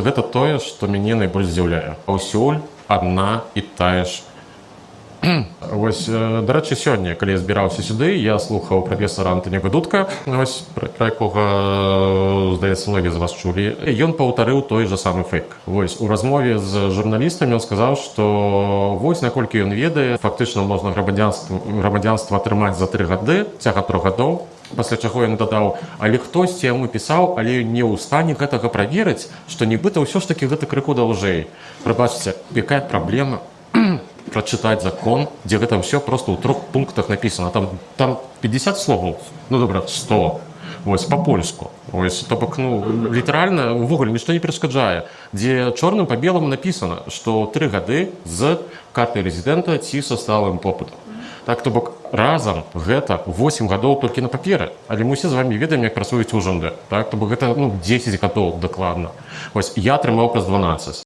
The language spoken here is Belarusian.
Гэта тое, што мяне найбольш здзіўляе. Паўсюль адна і тая ж. Вось, дарэчы, сёння, калі я збіраўся сюды, я слухаў прафесара Антоніга Дудка, вось, пра якога, здаецца, многія з вас чулі. Ён паўтарыў той жа самы фейк. Вось, у размове з журналістамі ён сказаў, што вось, наколькі ён ведае, фактычна можна грамадзянства атрымаць за 3 гады, цягам 3 гадоў. Пасля чаго ён дадаў, але хтосьці яму пісаў, але не ў стане гэтага праверыць, што нібыта ўсё ж такі гэта крыху даўжэй. Прабачце, якая праблема прачытаць закон, дзе гэта ўсё проста ў 3 пунктах напісана. Там 50 словаў, ну добра, 100. Вось, па-польску. Вось, то бок, ну, літаральна, увогуле, нішто не перашкаджае. Дзе чорным па беламу напісана, што 3 гады з картай рэзідэнта ці са сталым попытам. Так, то бок, разам гэта 8 гадоў толькі на паперы. Але мы ўсе з вамі ведаем, як працуюць ужанды. Так, то бок, гэта, ну, 10 гадоў дакладна. Вось, я атрымаў праз 12.